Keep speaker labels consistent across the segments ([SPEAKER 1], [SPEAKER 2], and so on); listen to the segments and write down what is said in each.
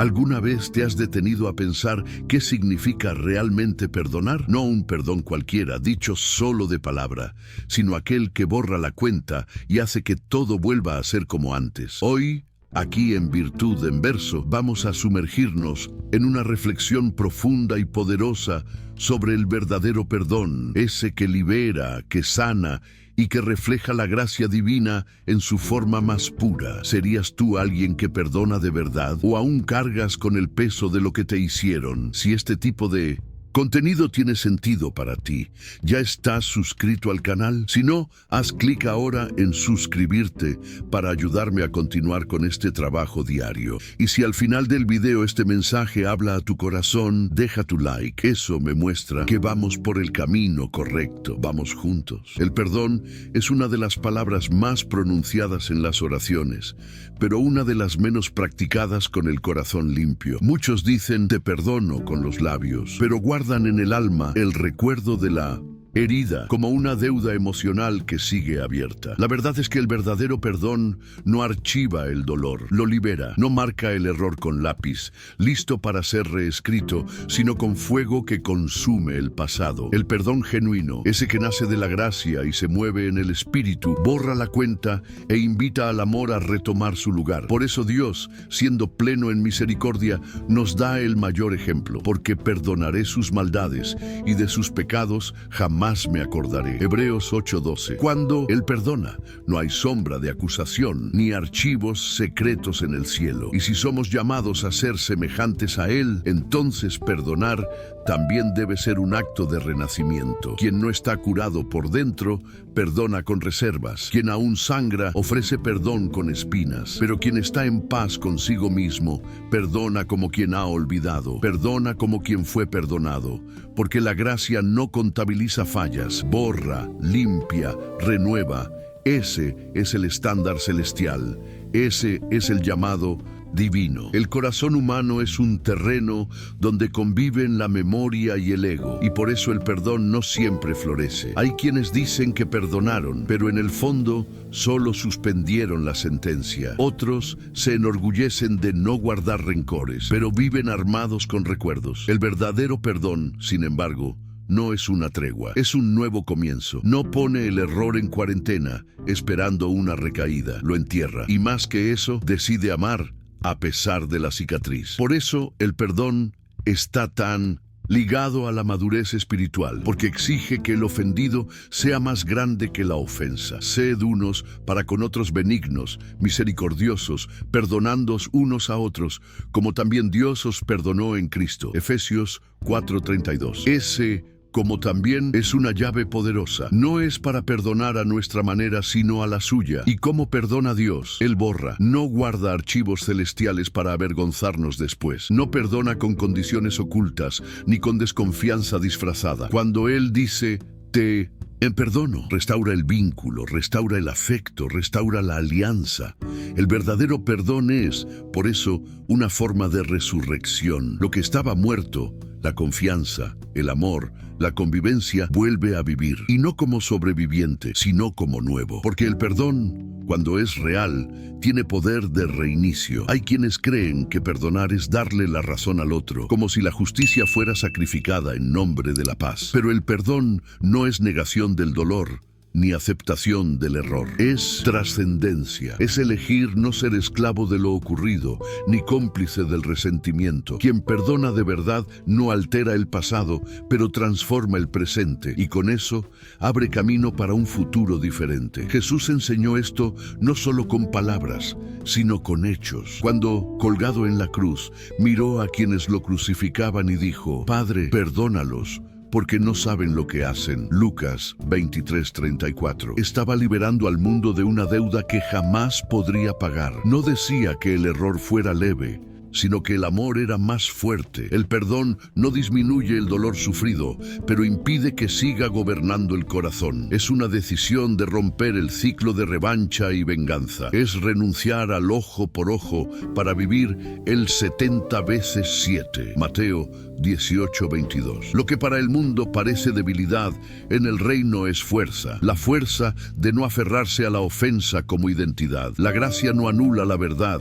[SPEAKER 1] ¿Alguna vez te has detenido a pensar qué significa realmente perdonar? No un perdón cualquiera, dicho solo de palabra, sino aquel que borra la cuenta y hace que todo vuelva a ser como antes. Hoy, aquí en Virtud en Verso, vamos a sumergirnos en una reflexión profunda y poderosa sobre el verdadero perdón, ese que libera, que sana y que refleja la gracia divina en su forma más pura. ¿Serías tú alguien que perdona de verdad o aún cargas con el peso de lo que te hicieron? Si este tipo de contenido tiene sentido para ti, ¿ya estás suscrito al canal? Si no, haz clic ahora en suscribirte para ayudarme a continuar con este trabajo diario. Y si al final del video este mensaje habla a tu corazón, deja tu like. Eso me muestra que vamos por el camino correcto. Vamos juntos. El perdón es una de las palabras más pronunciadas en las oraciones, pero una de las menos practicadas con el corazón limpio. Muchos dicen te perdono con los labios, pero guardan en el alma el recuerdo de la herida como una deuda emocional que sigue abierta. La verdad es que el verdadero perdón no archiva el dolor, lo libera, no marca el error con lápiz, listo para ser reescrito, sino con fuego que consume el pasado. El perdón genuino, ese que nace de la gracia y se mueve en el espíritu, borra la cuenta e invita al amor a retomar su lugar. Por eso Dios, siendo pleno en misericordia, nos da el mayor ejemplo, porque perdonaré sus maldades y de sus pecados jamás me acordaré. Hebreos 8:12. Cuando Él perdona, no hay sombra de acusación, ni archivos secretos en el cielo. Y si somos llamados a ser semejantes a Él, entonces perdonar también debe ser un acto de renacimiento. Quien no está curado por dentro, perdona con reservas. Quien aún sangra, ofrece perdón con espinas. Pero quien está en paz consigo mismo, perdona como quien ha olvidado. Perdona como quien fue perdonado. Porque la gracia no contabiliza fallas, borra, limpia, renueva. Ese es el estándar celestial. Ese es el llamado divino. El corazón humano es un terreno donde conviven la memoria y el ego, y por eso el perdón no siempre florece. Hay quienes dicen que perdonaron, pero en el fondo solo suspendieron la sentencia. Otros se enorgullecen de no guardar rencores, pero viven armados con recuerdos. El verdadero perdón, sin embargo, no es una tregua, es un nuevo comienzo. No pone el error en cuarentena, esperando una recaída, lo entierra. Y más que eso, decide amar a pesar de la cicatriz. Por eso el perdón está tan ligado a la madurez espiritual, porque exige que el ofendido sea más grande que la ofensa. Sed unos para con otros benignos, misericordiosos, perdonándoos unos a otros, como también Dios os perdonó en Cristo. Efesios 4:32. Ese como también es una llave poderosa. No es para perdonar a nuestra manera, sino a la suya. ¿Y cómo perdona Dios? Él borra. No guarda archivos celestiales para avergonzarnos después. No perdona con condiciones ocultas, ni con desconfianza disfrazada. Cuando Él dice, te perdono, restaura el vínculo, restaura el afecto, restaura la alianza. El verdadero perdón es, por eso, una forma de resurrección. Lo que estaba muerto, la confianza, el amor, la convivencia, vuelve a vivir. Y no como sobreviviente, sino como nuevo. Porque el perdón, cuando es real, tiene poder de reinicio. Hay quienes creen que perdonar es darle la razón al otro, como si la justicia fuera sacrificada en nombre de la paz. Pero el perdón no es negación del dolor, ni aceptación del error. Es trascendencia. Es elegir no ser esclavo de lo ocurrido, ni cómplice del resentimiento. Quien perdona de verdad no altera el pasado, pero transforma el presente, y con eso abre camino para un futuro diferente. Jesús enseñó esto no solo con palabras, sino con hechos. Cuando, colgado en la cruz, miró a quienes lo crucificaban y dijo, Padre, perdónalos, porque no saben lo que hacen. Lucas 23:34. Estaba liberando al mundo de una deuda que jamás podría pagar. No decía que el error fuera leve, sino que el amor era más fuerte. El perdón no disminuye el dolor sufrido, pero impide que siga gobernando el corazón. Es una decisión de romper el ciclo de revancha y venganza. Es renunciar al ojo por ojo para vivir el 70 veces 7. Mateo 18:22. Lo que para el mundo parece debilidad, en el reino es fuerza. La fuerza de no aferrarse a la ofensa como identidad. La gracia no anula la verdad,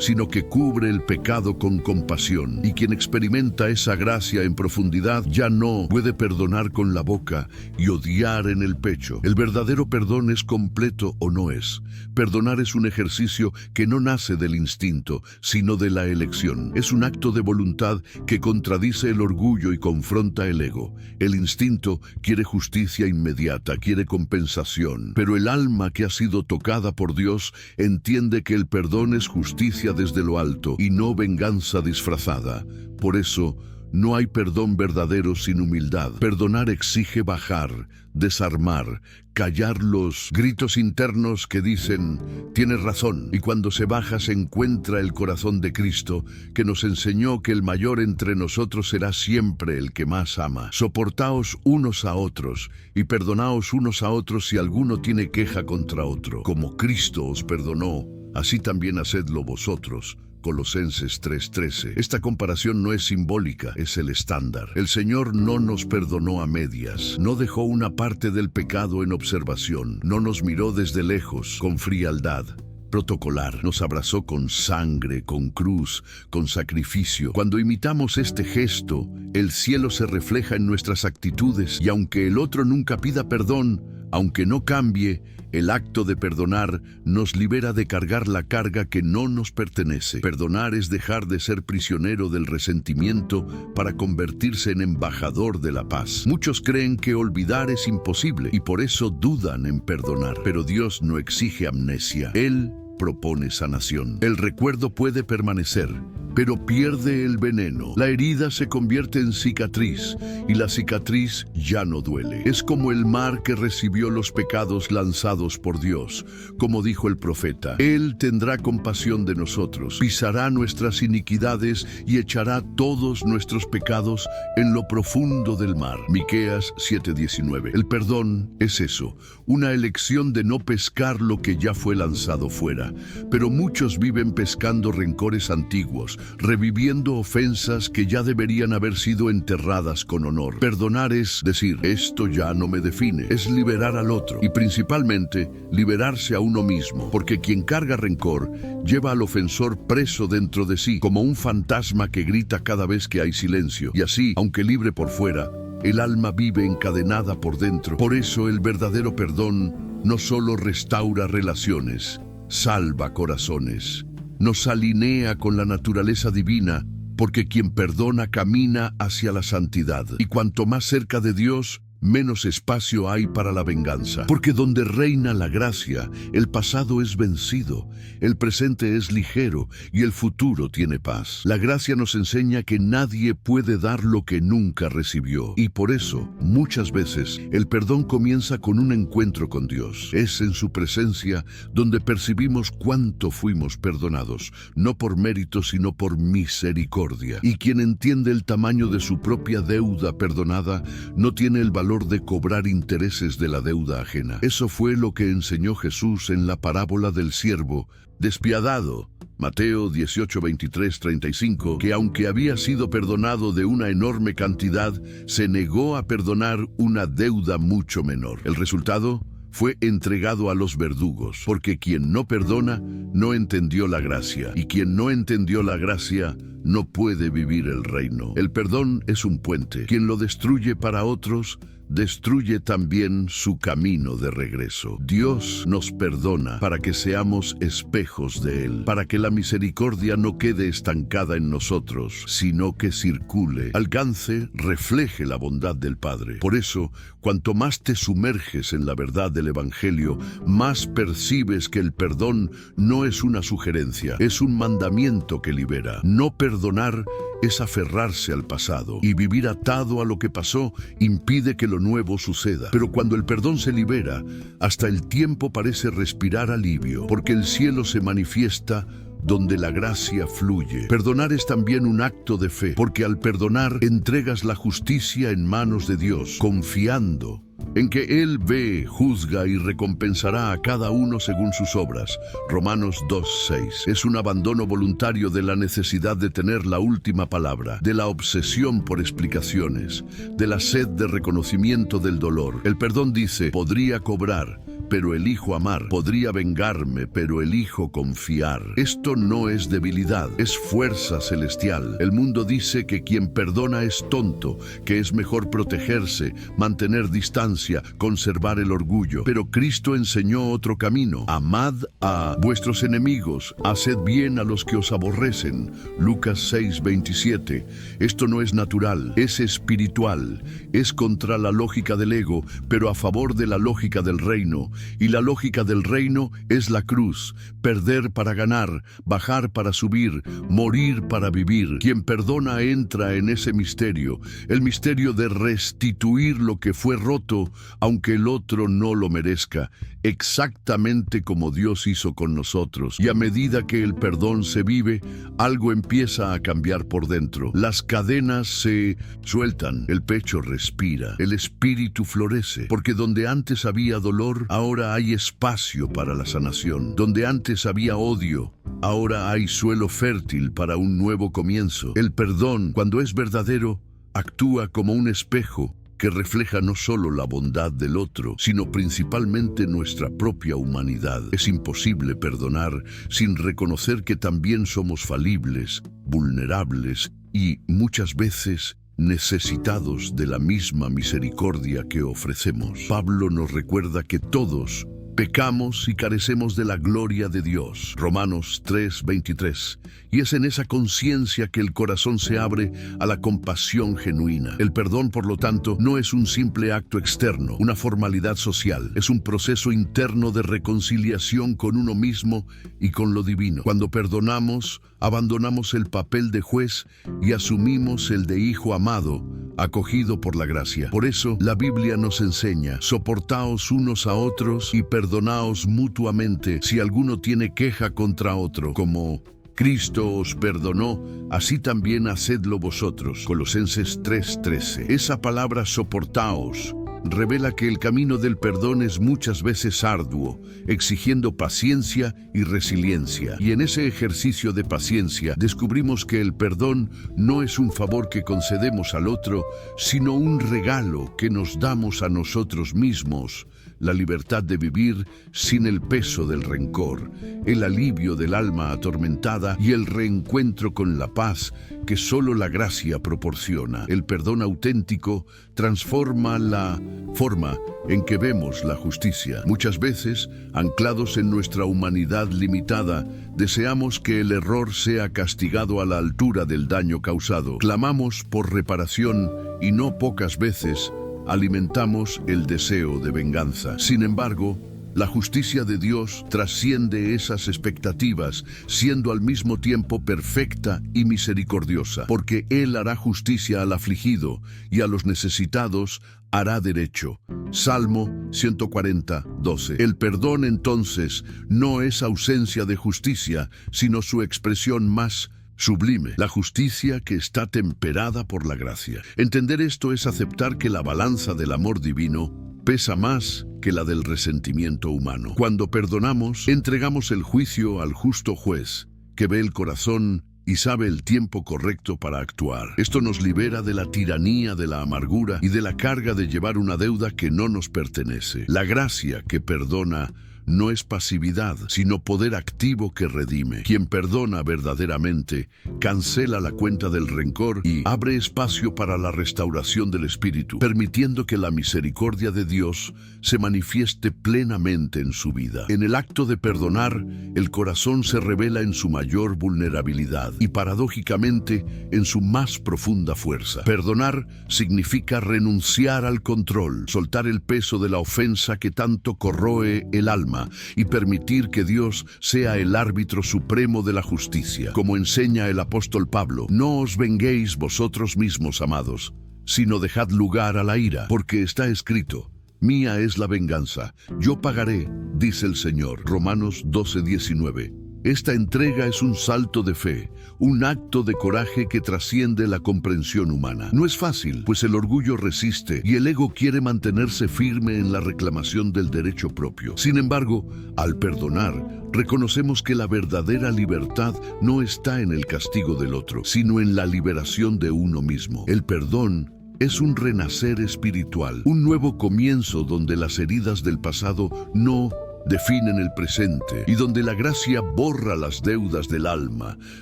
[SPEAKER 1] sino que cubre el pecado con compasión. Y quien experimenta esa gracia en profundidad ya no puede perdonar con la boca y odiar en el pecho. El verdadero perdón es completo o no es. Perdonar es un ejercicio que no nace del instinto, sino de la elección. Es un acto de voluntad que contradice el orgullo y confronta el ego. El instinto quiere justicia inmediata, quiere compensación, pero el alma que ha sido tocada por Dios entiende que el perdón es justicia desde lo alto y no venganza disfrazada. Por eso, no hay perdón verdadero sin humildad. Perdonar exige bajar, desarmar, callar los gritos internos que dicen, tienes razón. Y cuando se baja se encuentra el corazón de Cristo, que nos enseñó que el mayor entre nosotros será siempre el que más ama. Soportaos unos a otros y perdonaos unos a otros si alguno tiene queja contra otro. Como Cristo os perdonó, así también hacedlo vosotros. Colosenses 3:13. Esta comparación no es simbólica, es el estándar. El Señor no nos perdonó a medias, no dejó una parte del pecado en observación, no nos miró desde lejos, con frialdad protocolar, nos abrazó con sangre, con cruz, con sacrificio. Cuando imitamos este gesto, el cielo se refleja en nuestras actitudes y aunque el otro nunca pida perdón, aunque no cambie, el acto de perdonar nos libera de cargar la carga que no nos pertenece. Perdonar es dejar de ser prisionero del resentimiento para convertirse en embajador de la paz. Muchos creen que olvidar es imposible y por eso dudan en perdonar. Pero Dios no exige amnesia. Él propone sanación. El recuerdo puede permanecer, pero pierde el veneno. La herida se convierte en cicatriz y la cicatriz ya no duele. Es como el mar que recibió los pecados lanzados por Dios. Como dijo el profeta, Él tendrá compasión de nosotros, pisará nuestras iniquidades y echará todos nuestros pecados en lo profundo del mar. Miqueas 7:19. El perdón es eso, una elección de no pescar lo que ya fue lanzado fuera. Pero muchos viven pescando rencores antiguos, reviviendo ofensas que ya deberían haber sido enterradas con honor. Perdonar es decir, esto ya no me define, es liberar al otro y principalmente liberarse a uno mismo, porque quien carga rencor lleva al ofensor preso dentro de sí, como un fantasma que grita cada vez que hay silencio, y así, aunque libre por fuera, el alma vive encadenada por dentro. Por eso el verdadero perdón no solo restaura relaciones, salva corazones. Nos alinea con la naturaleza divina, porque quien perdona camina hacia la santidad. Y cuanto más cerca de Dios, menos espacio hay para la venganza. Porque donde reina la gracia, el pasado es vencido, el presente es ligero y el futuro tiene paz. La gracia nos enseña que nadie puede dar lo que nunca recibió. Y por eso, muchas veces, el perdón comienza con un encuentro con Dios. Es en su presencia donde percibimos cuánto fuimos perdonados, no por mérito, sino por misericordia. Y quien entiende el tamaño de su propia deuda perdonada, no tiene el valor de cobrar intereses de la deuda ajena. Eso fue lo que enseñó Jesús en la parábola del siervo despiadado, Mateo 18:23-35, que aunque había sido perdonado de una enorme cantidad, se negó a perdonar una deuda mucho menor. El resultado fue entregado a los verdugos, porque quien no perdona no entendió la gracia, y quien no entendió la gracia no puede vivir el reino. El perdón es un puente. Quien lo destruye para otros, destruye también su camino de regreso. Dios nos perdona para que seamos espejos de Él, para que la misericordia no quede estancada en nosotros, sino que circule, alcance, refleje la bondad del Padre. Por eso, cuanto más te sumerges en la verdad del Evangelio, más percibes que el perdón no es una sugerencia, es un mandamiento que libera. No perdonar es aferrarse al pasado, y vivir atado a lo que pasó impide que lo nuevo suceda. Pero cuando el perdón se libera, hasta el tiempo parece respirar alivio, porque el cielo se manifiesta donde la gracia fluye. Perdonar es también un acto de fe, porque al perdonar entregas la justicia en manos de Dios, confiando en que Él ve, juzga y recompensará a cada uno según sus obras. Romanos 2:6. Es un abandono voluntario de la necesidad de tener la última palabra, de la obsesión por explicaciones, de la sed de reconocimiento del dolor. El perdón dice, podría cobrar, pero elijo amar. Podría vengarme, pero elijo confiar. Esto no es debilidad, es fuerza celestial. El mundo dice que quien perdona es tonto, que es mejor protegerse, mantener distancia, conservar el orgullo. Pero Cristo enseñó otro camino. Amad a vuestros enemigos, haced bien a los que os aborrecen. Lucas 6:27. Esto no es natural, es espiritual. Es contra la lógica del ego, pero a favor de la lógica del reino. Y la lógica del reino es la cruz. Perder para ganar, bajar para subir, morir para vivir. Quien perdona entra en ese misterio, el misterio de restituir lo que fue roto, aunque el otro no lo merezca, exactamente como Dios hizo con nosotros. Y a medida que el perdón se vive, algo empieza a cambiar por dentro. Las cadenas se sueltan, el pecho respira, el espíritu florece, porque donde antes había dolor, ahora hay espacio para la sanación. Donde antes había odio, ahora hay suelo fértil para un nuevo comienzo. El perdón, cuando es verdadero, actúa como un espejo que refleja no solo la bondad del otro, sino principalmente nuestra propia humanidad. Es imposible perdonar sin reconocer que también somos falibles, vulnerables y, muchas veces, necesitados de la misma misericordia que ofrecemos. Pablo nos recuerda que todos pecamos y carecemos de la gloria de Dios. Romanos 3:23. Y es en esa conciencia que el corazón se abre a la compasión genuina. El perdón, por lo tanto, no es un simple acto externo, una formalidad social. Es un proceso interno de reconciliación con uno mismo y con lo divino. Cuando perdonamos, abandonamos el papel de juez y asumimos el de hijo amado, acogido por la gracia. Por eso, la Biblia nos enseña: soportaos unos a otros y perdonaos mutuamente si alguno tiene queja contra otro. Como Cristo os perdonó, así también hacedlo vosotros. Colosenses 3:13. Esa palabra soportaos revela que el camino del perdón es muchas veces arduo, exigiendo paciencia y resiliencia. Y en ese ejercicio de paciencia descubrimos que el perdón no es un favor que concedemos al otro, sino un regalo que nos damos a nosotros mismos: la libertad de vivir sin el peso del rencor, el alivio del alma atormentada y el reencuentro con la paz que solo la gracia proporciona. El perdón auténtico transforma la forma en que vemos la justicia. Muchas veces, anclados en nuestra humanidad limitada, deseamos que el error sea castigado a la altura del daño causado. Clamamos por reparación y no pocas veces alimentamos el deseo de venganza. Sin embargo, la justicia de Dios trasciende esas expectativas, siendo al mismo tiempo perfecta y misericordiosa, porque Él hará justicia al afligido y a los necesitados hará derecho. Salmo 140:12. El perdón, entonces, no es ausencia de justicia, sino su expresión más sublime, la justicia que está temperada por la gracia. Entender esto es aceptar que la balanza del amor divino pesa más que la del resentimiento humano. Cuando perdonamos, entregamos el juicio al justo juez, que ve el corazón y sabe el tiempo correcto para actuar. Esto nos libera de la tiranía de la amargura y de la carga de llevar una deuda que no nos pertenece. La gracia que perdona no es pasividad, sino poder activo que redime. Quien perdona verdaderamente cancela la cuenta del rencor y abre espacio para la restauración del espíritu, permitiendo que la misericordia de Dios se manifieste plenamente en su vida. En el acto de perdonar, el corazón se revela en su mayor vulnerabilidad y, paradójicamente, en su más profunda fuerza. Perdonar significa renunciar al control, soltar el peso de la ofensa que tanto corroe el alma y permitir que Dios sea el árbitro supremo de la justicia. Como enseña el apóstol Pablo: no os venguéis vosotros mismos, amados, sino dejad lugar a la ira, porque está escrito: mía es la venganza, yo pagaré, dice el Señor. Romanos 12:19. Esta entrega es un salto de fe, un acto de coraje que trasciende la comprensión humana. No es fácil, pues el orgullo resiste y el ego quiere mantenerse firme en la reclamación del derecho propio. Sin embargo, al perdonar, reconocemos que la verdadera libertad no está en el castigo del otro, sino en la liberación de uno mismo. El perdón es un renacer espiritual, un nuevo comienzo donde las heridas del pasado no definen el presente y donde la gracia borra las deudas del alma,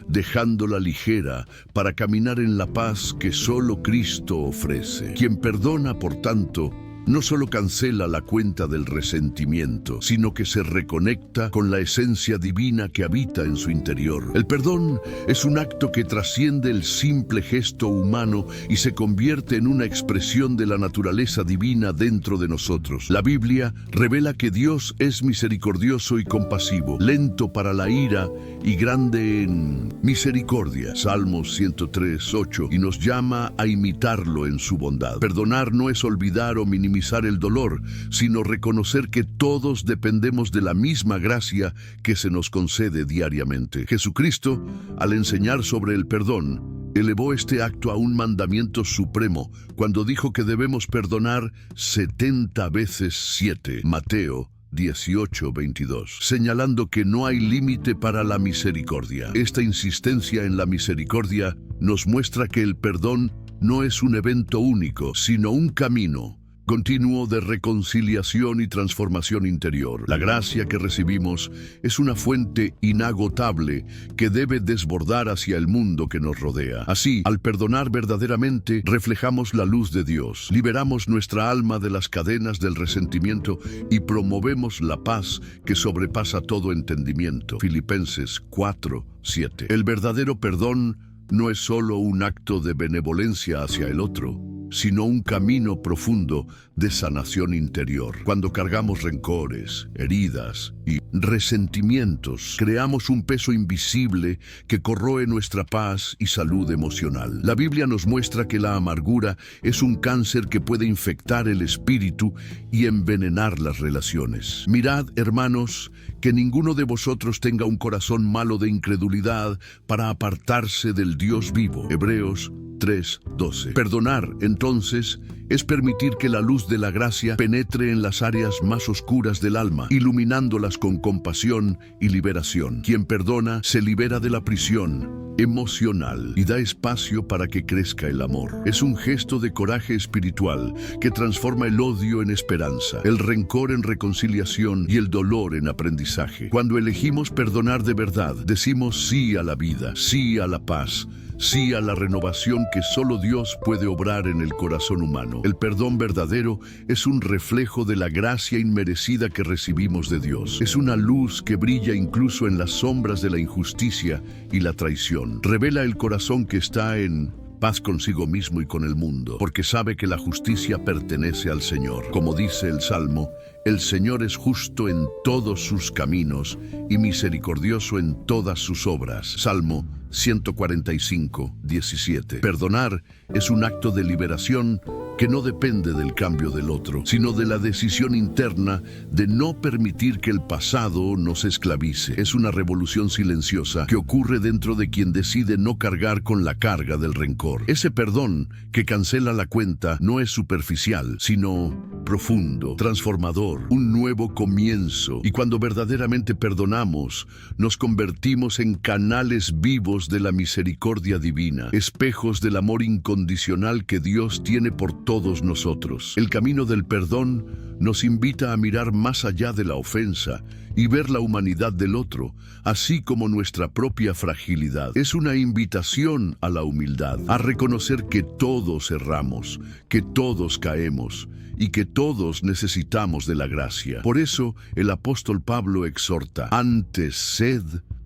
[SPEAKER 1] dejándola ligera para caminar en la paz que solo Cristo ofrece. Quien perdona, por tanto, no solo cancela la cuenta del resentimiento, sino que se reconecta con la esencia divina que habita en su interior. El perdón es un acto que trasciende el simple gesto humano y se convierte en una expresión de la naturaleza divina dentro de nosotros. La Biblia revela que Dios es misericordioso y compasivo, lento para la ira y grande en misericordia. Salmos 103:8, y nos llama a imitarlo en su bondad. Perdonar no es olvidar o minimizar el dolor, sino reconocer que todos dependemos de la misma gracia que se nos concede diariamente. Jesucristo, al enseñar sobre el perdón, elevó este acto a un mandamiento supremo cuando dijo que debemos perdonar 70 veces 7. Mateo 18:22, señalando que no hay límite para la misericordia. Esta insistencia en la misericordia nos muestra que el perdón no es un evento único, sino un camino continuo de reconciliación y transformación interior. La gracia que recibimos es una fuente inagotable que debe desbordar hacia el mundo que nos rodea. Así, al perdonar verdaderamente, reflejamos la luz de Dios, liberamos nuestra alma de las cadenas del resentimiento y promovemos la paz que sobrepasa todo entendimiento. Filipenses 4:7. El verdadero perdón no es solo un acto de benevolencia hacia el otro, sino un camino profundo de sanación interior. Cuando cargamos rencores, heridas y resentimientos, creamos un peso invisible que corroe nuestra paz y salud emocional. La Biblia nos muestra que la amargura es un cáncer que puede infectar el espíritu y envenenar las relaciones. Mirad, hermanos, que ninguno de vosotros tenga un corazón malo de incredulidad para apartarse del Dios vivo. Hebreos 3:12. Perdonar, entonces, es permitir que la luz de la gracia penetre en las áreas más oscuras del alma, iluminándolas con compasión y liberación. Quien perdona se libera de la prisión emocional y da espacio para que crezca el amor. Es un gesto de coraje espiritual que transforma el odio en esperanza, el rencor en reconciliación y el dolor en aprendizaje. Cuando elegimos perdonar de verdad, decimos sí a la vida, sí a la paz, sí a la renovación que solo Dios puede obrar en el corazón humano. El perdón verdadero es un reflejo de la gracia inmerecida que recibimos de Dios. Es una luz que brilla incluso en las sombras de la injusticia y la traición. Revela el corazón que está en paz consigo mismo y con el mundo, porque sabe que la justicia pertenece al Señor. Como dice el Salmo, el Señor es justo en todos sus caminos y misericordioso en todas sus obras. Salmo 145:17. Perdonar es un acto de liberación que no depende del cambio del otro, sino de la decisión interna de no permitir que el pasado nos esclavice. Es una revolución silenciosa que ocurre dentro de quien decide no cargar con la carga del rencor. Ese perdón que cancela la cuenta no es superficial, sino profundo, transformador, un nuevo comienzo. Y cuando verdaderamente perdonamos, nos convertimos en canales vivos de la misericordia divina, espejos del amor incondicional que Dios tiene por todos nosotros. El camino del perdón nos invita a mirar más allá de la ofensa y ver la humanidad del otro, así como nuestra propia fragilidad. Es una invitación a la humildad, a reconocer que todos erramos, que todos caemos y que todos necesitamos de la gracia. Por eso el apóstol Pablo exhorta: antes sed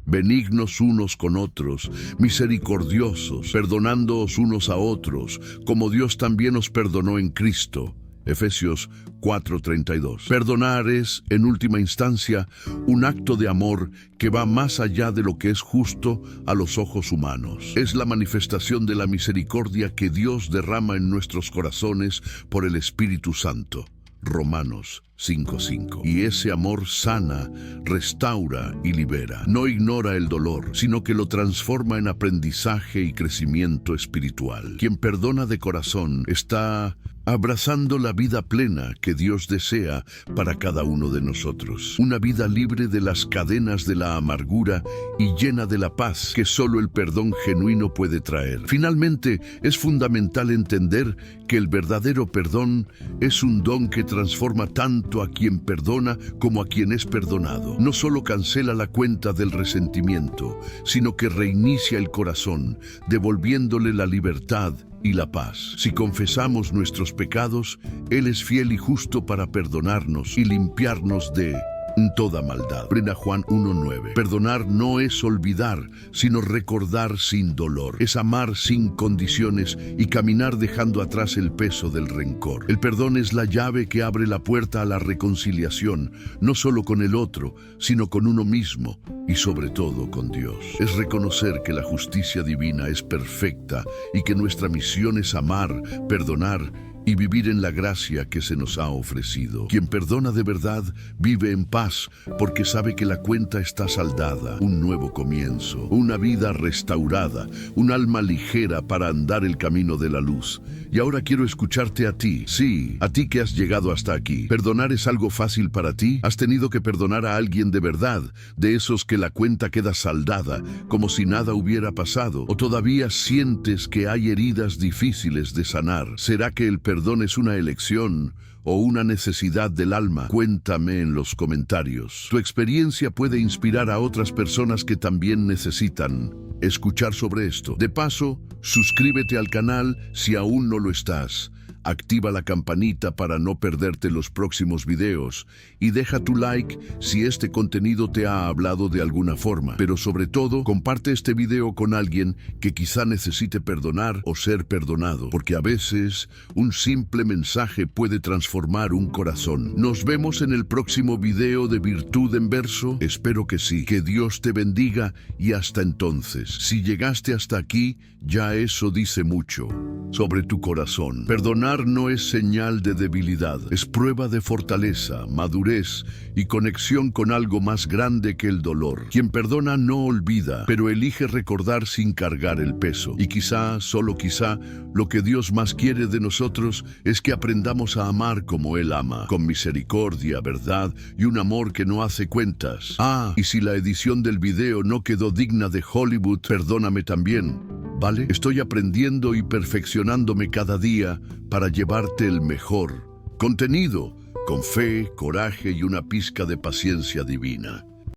[SPEAKER 1] benignos unos con otros, misericordiosos, perdonándoos unos a otros, como Dios también os perdonó en Cristo. Efesios 4:32. Perdonar es, en última instancia, un acto de amor que va más allá de lo que es justo a los ojos humanos. Es la manifestación de la misericordia que Dios derrama en nuestros corazones por el Espíritu Santo. Romanos 5:5. Y ese amor sana, restaura y libera. No ignora el dolor, sino que lo transforma en aprendizaje y crecimiento espiritual. Quien perdona de corazón está abrazando la vida plena que Dios desea para cada uno de nosotros. Una vida libre de las cadenas de la amargura y llena de la paz que solo el perdón genuino puede traer. Finalmente, es fundamental entender que el verdadero perdón es un don que transforma tanto a quien perdona como a quien es perdonado. No solo cancela la cuenta del resentimiento, sino que reinicia el corazón, devolviéndole la libertad y la paz. Si confesamos nuestros pecados, Él es fiel y justo para perdonarnos y limpiarnos de toda maldad. 1 Juan 1:9. Perdonar no es olvidar, sino recordar sin dolor. Es amar sin condiciones y caminar dejando atrás el peso del rencor. El perdón es la llave que abre la puerta a la reconciliación, no solo con el otro, sino con uno mismo y sobre todo con Dios. Es reconocer que la justicia divina es perfecta y que nuestra misión es amar, perdonar y vivir en la gracia que se nos ha ofrecido. Quien perdona de verdad vive en paz porque sabe que la cuenta está saldada, un nuevo comienzo, una vida restaurada, un alma ligera para andar el camino de la luz. Y ahora quiero escucharte a ti, sí, a ti que has llegado hasta aquí. ¿Perdonar es algo fácil para ti? ¿Has tenido que perdonar a alguien de verdad, de esos que la cuenta queda saldada, como si nada hubiera pasado? ¿O todavía sientes que hay heridas difíciles de sanar? ¿Será que el perdón es una elección o una necesidad del alma? Cuéntame en los comentarios. Tu experiencia puede inspirar a otras personas que también necesitan escuchar sobre esto. De paso, suscríbete al canal si aún no lo estás. Activa la campanita para no perderte los próximos videos y deja tu like si este contenido te ha hablado de alguna forma. Pero sobre todo, comparte este video con alguien que quizá necesite perdonar o ser perdonado, porque a veces un simple mensaje puede transformar un corazón. Nos vemos en el próximo video de Virtud en Verso. Espero que sí. Que Dios te bendiga y hasta entonces. Si llegaste hasta aquí, ya eso dice mucho sobre tu corazón. Perdonar no es señal de debilidad, es prueba de fortaleza, madurez y conexión con algo más grande que el dolor. Quien perdona no olvida, pero elige recordar sin cargar el peso. Y quizá, solo quizá, lo que Dios más quiere de nosotros es que aprendamos a amar como Él ama, con misericordia, verdad y un amor que no hace cuentas. Y si la edición del video no quedó digna de Hollywood, perdóname también, ¿vale? Estoy aprendiendo y perfeccionándome cada día para llevarte el mejor contenido, con fe, coraje y una pizca de paciencia divina.